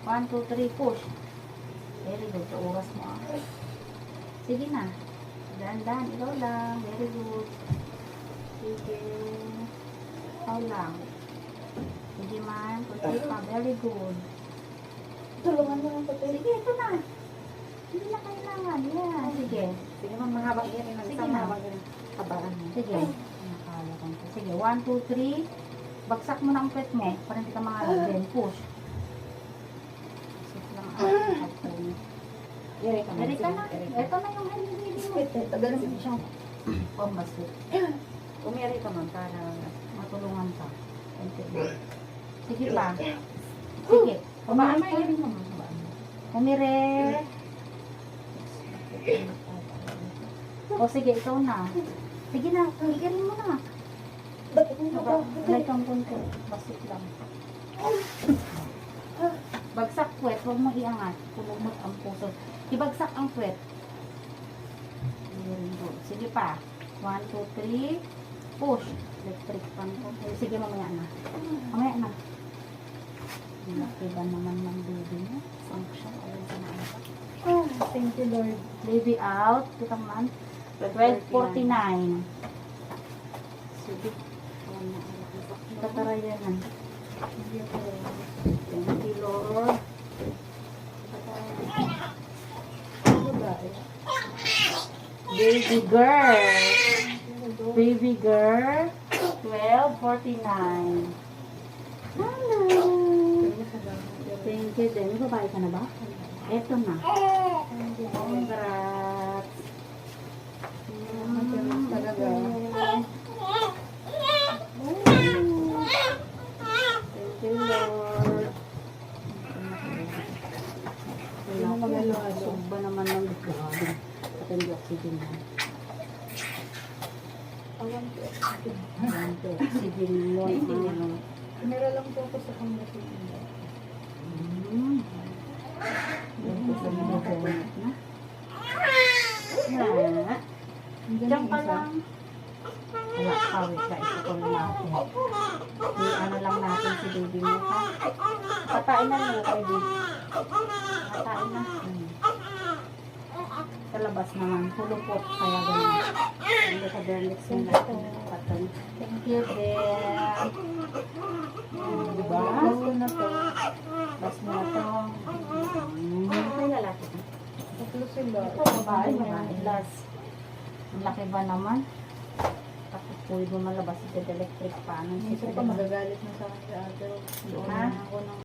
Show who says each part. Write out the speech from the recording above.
Speaker 1: 1, 2, 3, push. Very good. Sa oras mo. Sige na. Dahan-dahan. Ikaw lang. Very good. Sige. Ikaw lang. Sige man. Push pa. Very good.
Speaker 2: Tulungan mo lang po.
Speaker 1: Sige, ito na. Hindi na kailangan. Yeah. Sige.
Speaker 2: Sige ma'am, mahabang yan.
Speaker 1: Sige
Speaker 2: Isang
Speaker 1: na.
Speaker 2: mahabang yan. Kabaran mo.
Speaker 1: Sige. Nakala ko. Sige. 1, 2, 3. Bagsak mo na ang pet mo. Para hindi ka mangalag. Then push. Sit lang ang phone.
Speaker 2: Yari ka
Speaker 1: Dari ka na. Ito na yung hindi mo.
Speaker 2: Tagal mo siya.
Speaker 1: Oh, masit.
Speaker 2: Umiri ka ma'am para
Speaker 1: Matulungan ka. Sige pa. Sige.
Speaker 2: Babaan mo
Speaker 1: Umire.
Speaker 2: yun mo ma'am. Babaan mo.
Speaker 1: Umire. O sige, ikaw na. Sige na. Igirin mo na. Alay kang punto. Basit lang. Bagsak puwet. Huwag mo iangat. Kulumot ang puso. Ibagsak ang puwet. Very good. Sige pa. 1, 2, 3. Push. Electric pan ko. Sige, mamaya na. Mamaya na. Iba naman ng baby mo. Function. Alam ka na ano.
Speaker 2: Thank you Lord.
Speaker 1: Baby out. Kitang man. 12:49. Sige. Tatarayan. Thank you, Lord. Baby girl. Baby girl. 12:49. Hello. Thank you. Demi, babae ka na ba? Eto na. Congrats.
Speaker 2: Talaga.
Speaker 1: Thank you, Lord. Subba naman ng grabe. At hindi oxygen na. Awan to. Oxygen mo.
Speaker 2: Meron lang po ako sa kamera.
Speaker 1: Diyan pa lang. Wala pa, wait lang. Ito ko na natin. Ano lang natin si baby mo, ha? Patain na mo kay baby. Patain na. Sa labas naman. Hulupot. Kaya ganun. Hindi ka derlix yung natin. Patan. Thank you, Ben. Diba?
Speaker 2: Bago na po.
Speaker 1: Bas mo na to.
Speaker 2: Ay, lalaki. Tatlo sila.
Speaker 1: Ito, babae. Last. Ang laki ba naman? Tapos pwede mo malabas ito electric pa. Anong
Speaker 2: Isa pa magagalit na sa akin sa ate.
Speaker 1: Ha?
Speaker 2: Ako ng